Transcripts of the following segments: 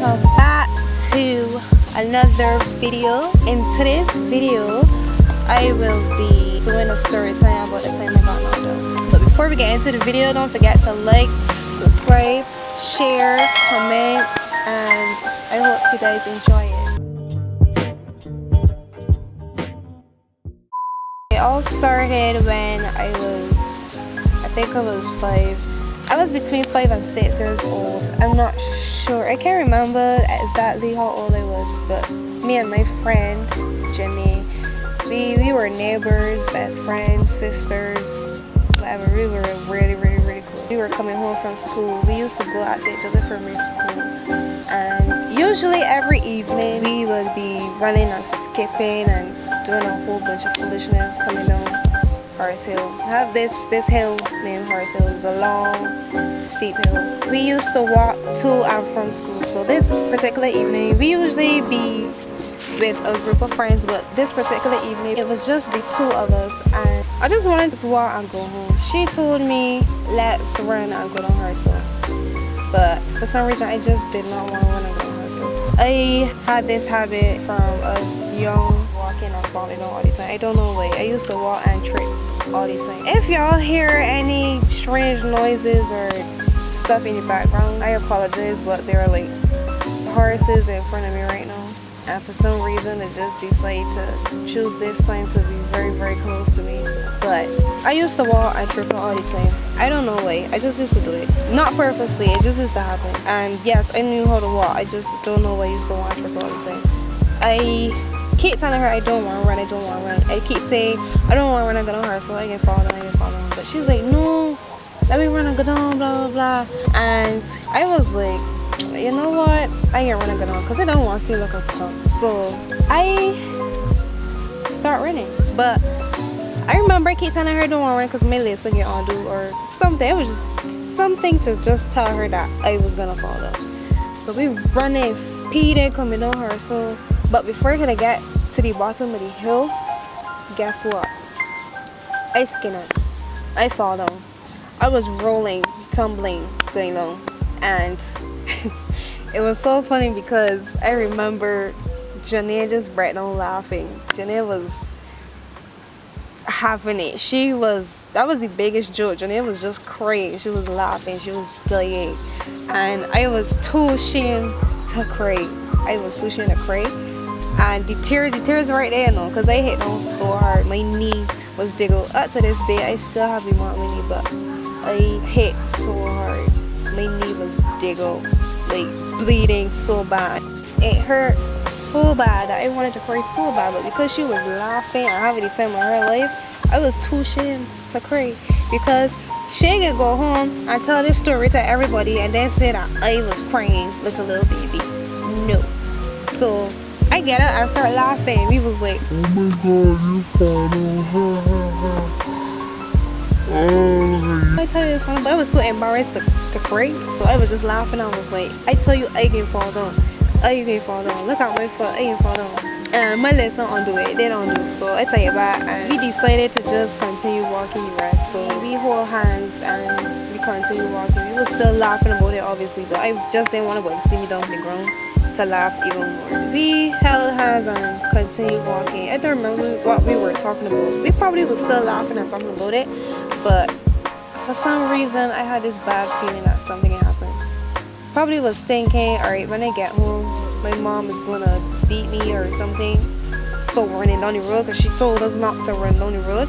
welcome back to another video. In today's video I will be doing a story time about the time I got knocked out. But before we get into the video, don't forget to like, subscribe, share, comment, and I hope you guys enjoy it. It all started when I think I was 5. I was between 5 and 6 years old. I'm not sure. I can't remember exactly how old I was, but me and my friend Jenny, we were neighbors, best friends, sisters, whatever. We were really close. We were coming home from school. We used to go out to each other from school, and usually every evening we would be running and skipping and doing a whole bunch of foolishness coming down Horace Hill. I have this hill named Horace Hill. It's a long, steep hill. We used to walk to and from school. So this particular evening, we usually be with a group of friends, but this particular evening, it was just the 2 of us, and I just wanted to walk and go home. She told me, let's run and go down Horace Hill. But for some reason, I just did not want to run and go down Horace Hill. I had this habit from us young, walking and falling down all the time. I don't know why. I used to walk and trip all the time. If y'all hear any strange noises or stuff in the background, I apologize, but there are like horses in front of me right now, and for some reason they just decide to choose this time to be very close to me. But I used to walk and trip all the time. I don't know why. I just used to do it, not purposely. It just used to happen. And yes, I knew how to walk. I just don't know why I used to walk and trip all the time. I keep telling her I don't want to run, I don't want to run. I keep saying I don't want to run and go down her, so I can fall down, But she's like, no, let me run and go down, blah blah blah. And I was like, you know what? I can't run and go down because I don't want to seem like a punk. So I start running. But I remember I keep telling her I don't want to run because my legs will get undue or something. It was just something to just tell her that I was gonna fall down. So we running, speeding, coming down her. So but before I could get to the bottom of the hill, guess what? I skin it. I fall down. I was rolling, tumbling, going down. And it was so funny because I remember Janelle just break down laughing. Janelle was having it. That was the biggest joke. Janelle was just crying. She was laughing. She was dying. And I was too ashamed to cry. And the tears right there now, because I hit down so hard. My knee was diggled. Up to this day, I still have the mark on my knee, but I hit so hard. My knee was diggled, like bleeding so bad. It hurt so bad that I wanted to cry so bad, but because she was laughing and having the time of her life, I was too ashamed to cry, because she could go home and tell this story to everybody and then say that I was crying like a little baby. No. So I get up and start laughing. We was like, oh my god, you funny. I tell you it's funny, but I was so embarrassed to cry. So I was just laughing. I was like, I tell you, I can fall down. I can fall down. Look at my foot, I can fall down. And my legs don't undo it. They don't do. So I tell you about, and we decided to just continue walking the rest. So we hold hands and we continue walking. We were still laughing about it, obviously, but I just didn't want to see me down the ground to laugh even more. We held hands and continued walking. I don't remember what we were talking about. We probably was still laughing at something about it, but for some reason I had this bad feeling that something had happened. Probably was thinking, alright, when I get home my mom is gonna beat me or something for running down the road, because she told us not to run down the road.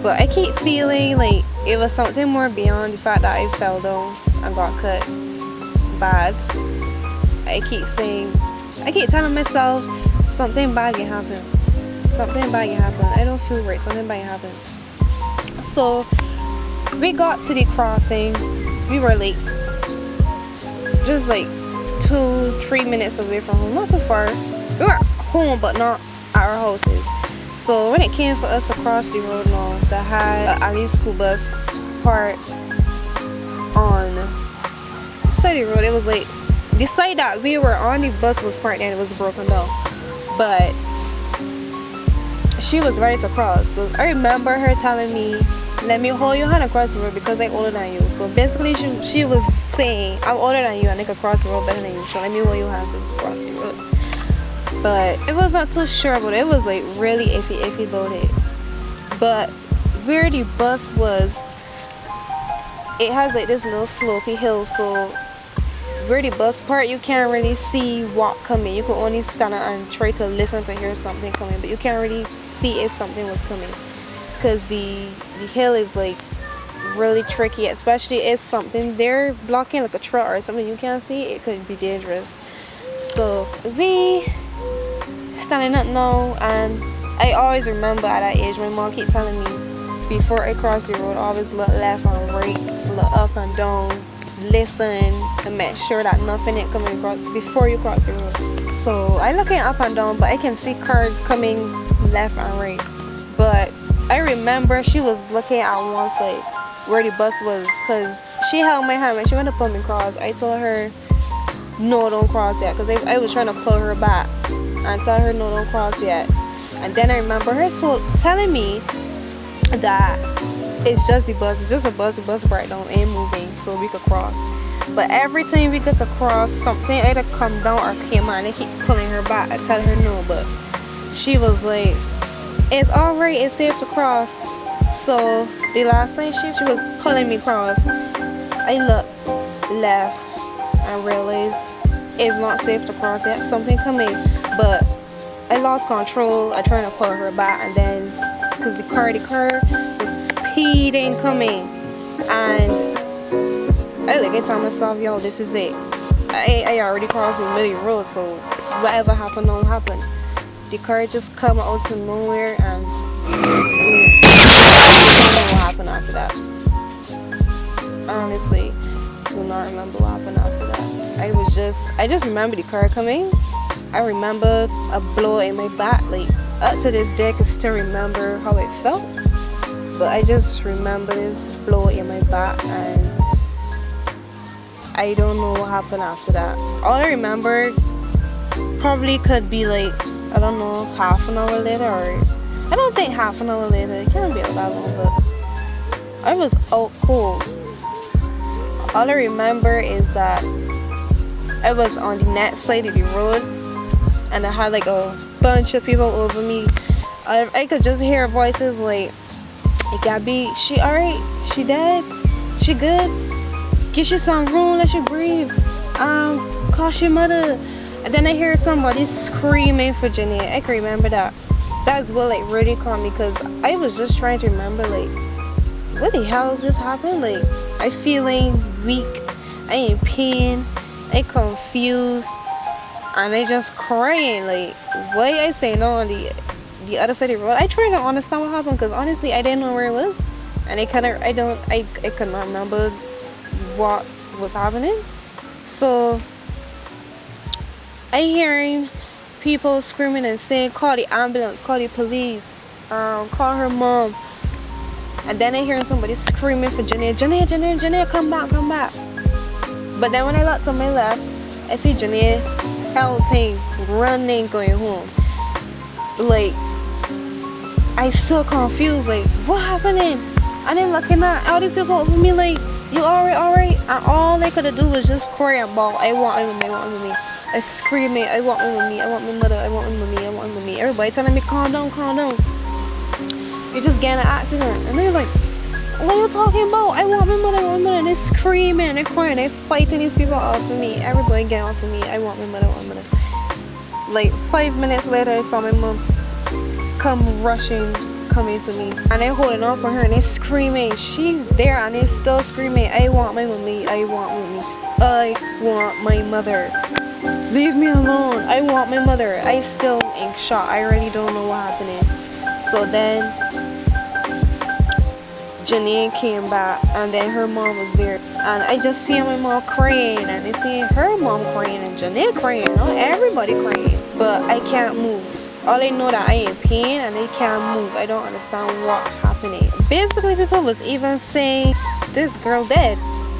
But I keep feeling like it was something more beyond the fact that I fell down and got cut bad. I keep telling myself something bad can happen. Something bad can happen. I don't feel right. Something bad can happen. So we got to the crossing. We were like just like 2-3 minutes away from home. Not too far. We were home but not at our houses. So when it came for us to cross the road now, they had an alley school bus parked on the side of the road. It was like the side that we were on, the bus was parked and it was broken down, but she was ready to cross. So I remember her telling me let me hold your hand across the road because I'm older than you. So basically she was saying, I'm older than you and I can cross the road better than you, so let me hold your hands across the road. But it was not too sure about it. It was like really iffy about it. But where the bus was, it has like this little slopey hill, so where the bus part, you can't really see what coming. You can only stand and try to listen to hear something coming, but you can't really see if something was coming, because the hill is like really tricky, especially if something there blocking like a truck or something you can't see. It could be dangerous. So we standing up now, and I always remember at that age my mom keep telling me before I cross the road, always look left and right, look up and down, listen and make sure that nothing ain't coming across before you cross the road. So I looking up and down, but I can see cars coming left and right. But I remember she was looking at one side where the bus was, because she held my hand when she went to put me across. I told her no, don't cross yet, because I was trying to pull her back and tell her no, don't cross yet. And then I remember her telling me that it's just the bus, it's just a bus, the bus right down ain't moving, so we could cross. But every time we get to cross, something either come down or came on, and they keep pulling her back. I tell her no, but she was like, it's alright, it's safe to cross. So the last time she was pulling me across, I looked left and realized it's not safe to cross yet, something coming. But I lost control. I tried to pull her back, and then because the car was speeding coming, and I like, I tell myself, yo, this is it. I already crossed the middle road, so whatever happened don't happen. The car just come out to nowhere, and I don't know what happened after that. Honestly, do not remember what happened after that. I just remember the car coming. I remember a blow in my back. Like, up to this day I can still remember how it felt, but I just remember this blow in my back, and I don't know what happened after that. All I remember probably could be like, I don't know, half an hour later, or I don't think half an hour later, it can't be that long, but I was out cold. All I remember is that I was on the next side of the road, and I had like a bunch of people over me. I could just hear voices like, Gabby, she alright? She dead? She good? Get you some room, let you breathe. Call your mother. And then I hear somebody screaming for Jenny. I can remember that. That's what like really caught me, because I was just trying to remember like, what the hell just happened? Like, I feeling weak, I in pain, I confused, and I just crying. Like, why I say no on the other side of the road? I tried to understand what happened, because honestly I didn't know where it was, and I could not remember what was happening. So I hearing people screaming and saying, call the ambulance, call the police, call her mom. And then I hearing somebody screaming for Jenny, come back. But then when I look to my left, I see Jenny pelting, running, going home. Like, I still confused, like, what happening? And then looking at all these people over me like, you alright? And all they could do was just cry and bawl. I want my mommy. I screaming, I want my mommy, I want my mother, I want my mommy. Everybody telling me, calm down. You just get in an accident. And they're like, what are you talking about? I want my mother. And they're screaming, they're crying, they're fighting these people off of me. Everybody get off of me. I want my mother. Like 5 minutes later, I saw my mom come rushing, coming to me, and they're holding on for her, and they're screaming. She's there, and they're still screaming, I want my mommy, I want my mother. Leave me alone. I want my mother. I still in shock. I really don't know what happening. So then Janine came back, and then her mom was there, and I just see my mom crying, and I see her mom crying, and Janine crying, everybody crying, but I can't move. All I know that I am in pain, and I can't move. I don't understand what's happening. Basically, people was even saying this girl dead,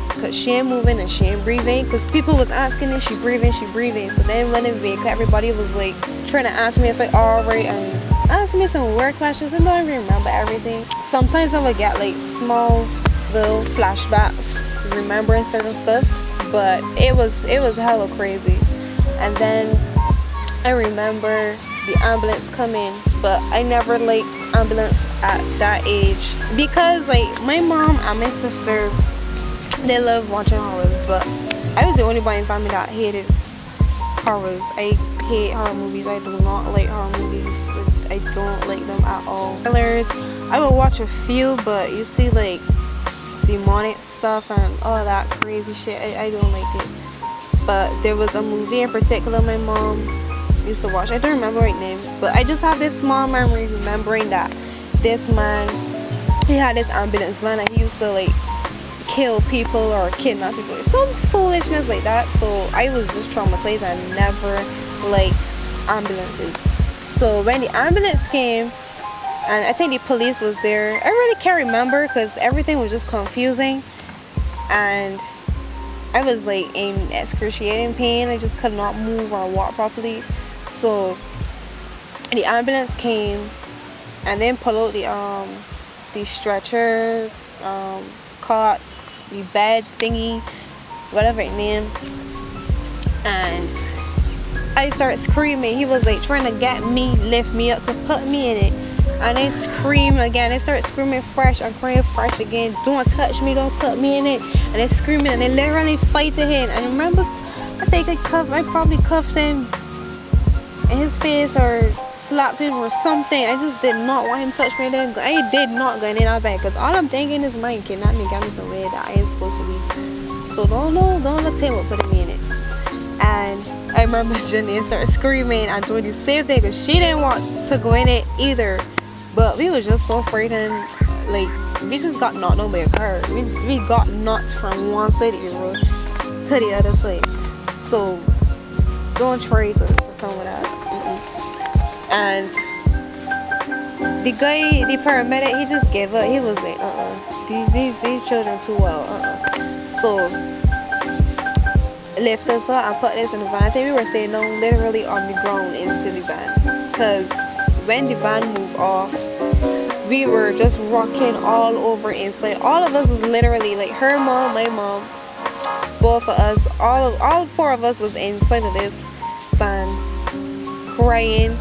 because she ain't moving and she ain't breathing, because people was asking if she breathing. So then when it wake, everybody was like trying to ask me if I alright, and ask me some weird questions. I don't even remember everything. Sometimes I would get like small little flashbacks remembering certain stuff, but it was hella crazy. And then I remember the ambulance coming, but I never liked ambulance at that age because like my mom and my sister, they love watching horrors, but I was the only one in family that hated horrors. I hate horror movies. I do not like horror movies. I don't like them at all. Trailers, I will watch a few, but you see like demonic stuff and all that crazy shit. I don't like it. But there was a movie in particular my mom used to watch. I don't remember her name, but I just have this small memory remembering that this man, he had this ambulance van and he used to like kill people or kidnap people, some foolishness like that. So I was just traumatized and never liked ambulances. So when the ambulance came and I think the police was there, I really can't remember because everything was just confusing and I was like in excruciating pain. I just could not move or walk properly. So the ambulance came and then pulled out the stretcher, cot, the bed thingy, whatever it named, and I started screaming. He was like trying to get me, lift me up to put me in it, and I screamed again. I started screaming fresh and crying fresh again. Don't touch me, don't put me in it. And I screaming and I literally fighting him. And I remember, I think I probably cuffed him in his face or slapped him or something. I just did not want him to touch me. Then I did not go in that bed because all I'm thinking is mine kidnap me, get me somewhere that I ain't supposed to be. So don't let him put me in it. And I remember Janine started screaming and doing the same thing because she didn't want to go in it either. But we was just so frightened. Like we just got knocked on by a car. We got knocked from one side of the road to the other side. So don't try to come with that. And the guy, the paramedic, he just gave up. He was like, these children too well. So lift us up and put this in the van. I think we were sitting down literally on the ground into the van, because when the van moved off, we were just rocking all over inside. All of us was literally like her mom, my mom, both of us, all four of us was inside of this van crying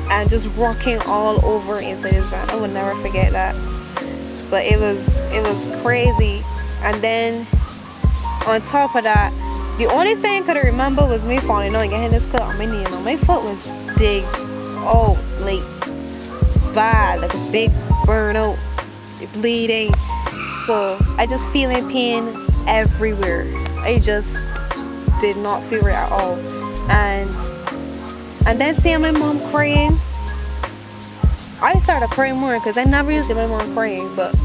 and just rocking all over inside this van. I will never forget that. But it was crazy. And then on top of that, the only thing I could remember was me falling on and getting this cut on my knee. And my foot was dig out like bad, like a big burnout, bleeding. So I just feeling pain everywhere. I just did not feel it at all. And then seeing my mom crying, I started crying more because I never used to see my mom crying, but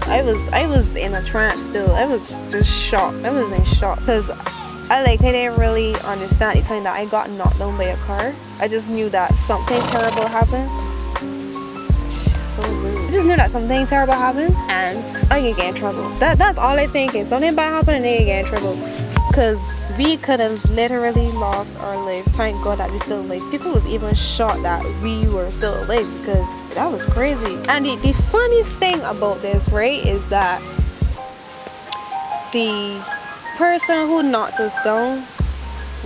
I was in a trance still. I was just shocked. I was in shock because I didn't really understand the time that I got knocked down by a car. I just knew that something terrible happened. So rude. I just knew that something terrible happened and I could get in trouble. That's all I think is something bad happened and I could get in trouble. Because we could have literally lost our life. Thank God that we still alive. People was even shocked that we were still alive because that was crazy. And the funny thing about this, right, is that the person who knocked us down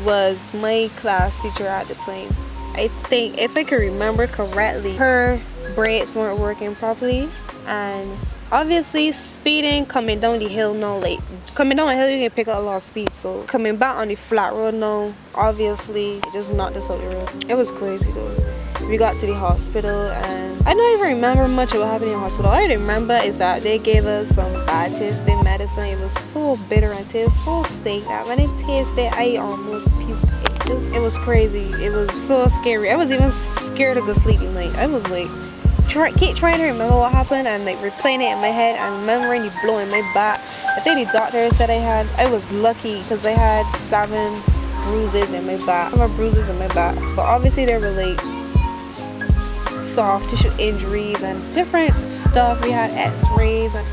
was my class teacher at the time. I think, if I can remember correctly, her brakes weren't working properly, and obviously speeding coming down the hill now, like coming down the hill you can pick up a lot of speed, so coming back on the flat road now, obviously it just knocked us out the road. It was crazy though. We got to the hospital and I don't even remember much of what happened in the hospital. All I remember is that they gave us some bad tasting medicine. It was so bitter and tasted so stink that when it tasted I almost puked. It was crazy. It was so scary. I was even scared to go sleep at night. I was like keep trying to remember what happened and like replaying it in my head and remembering the blow in my back. I think the doctor said I was lucky because I had 7 bruises in my back. 7 bruises in my back, but obviously they were like soft tissue injuries and different stuff. We had x-rays and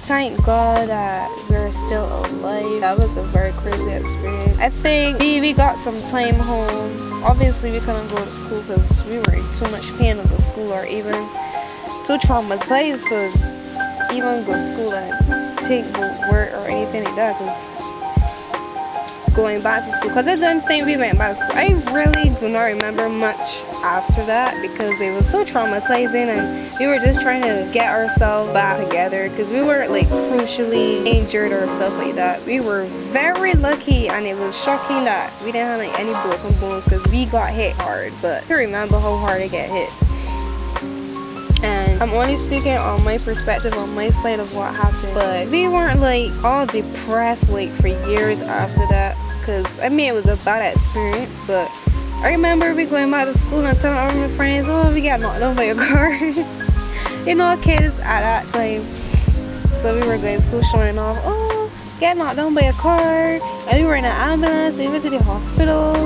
thank God that we're still alive. That was a very crazy experience. I think we got some time home obviously we couldn't go to school because we were in too much pain of the school, or even too traumatized to even go to school and take the work or anything like that, because going back to school, because I don't think we went back to school. I really do not remember much after that because it was so traumatizing, and we were just trying to get ourselves back together because we were like crucially injured or stuff like that. We were very lucky, and it was shocking that we didn't have like any broken bones because we got hit hard, but I remember how hard I get hit. And I'm only speaking on my perspective, on my side of what happened, but we weren't like all depressed like for years after that, because I mean it was a bad experience. But I remember we going back to school and telling all my friends, oh, we got knocked down by a car. You know, kids at that time. So we were going to school showing off, oh, get knocked down by a car, and we were in an ambulance, we went to the hospital,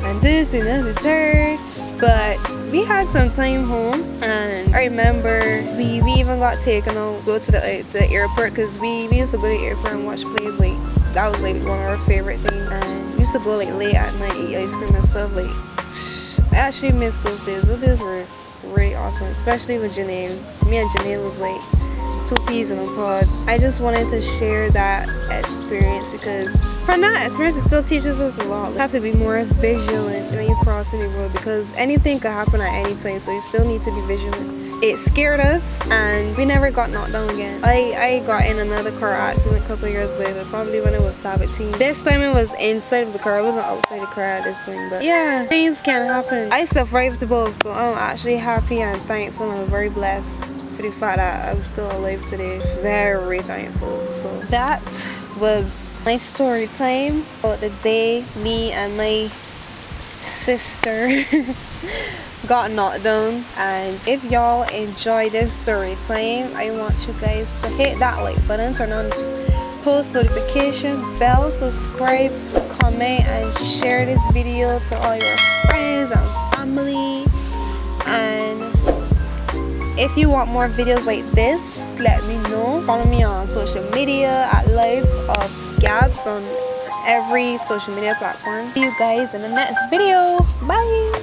and this and that and the third. But we had some time home, and I remember we even got taken out, go to the airport, because we used to go to the airport and watch plays. Like that was like one of our favorite things, and we used to go like late at night, eat ice cream and stuff. Like I actually miss those days. Those days were really awesome, especially with Janae. Me and Janae was like two peas in a pod. I just wanted to share that experience because from that experience it still teaches us a lot. You have to be more vigilant when you cross the road because anything could happen at any time, so you still need to be vigilant. It scared us and we never got knocked down again. I got in another car accident a couple of years later, probably when I was 17. This time it was inside of the car, I wasn't outside the car at this time. But yeah, things can happen. I survived both, so I'm actually happy and thankful and very blessed for the fact that I'm still alive today. Very thankful. So that was my story time about the day me and my sister got knocked down. And if y'all enjoy this story time, I want you guys to hit that like button, turn on post notification bell, subscribe, comment, and share this video to all your friends and family. And if you want more videos like this, let me know. Follow me on social media at Life of Gabz on every social media platform. See you guys in the next video. Bye.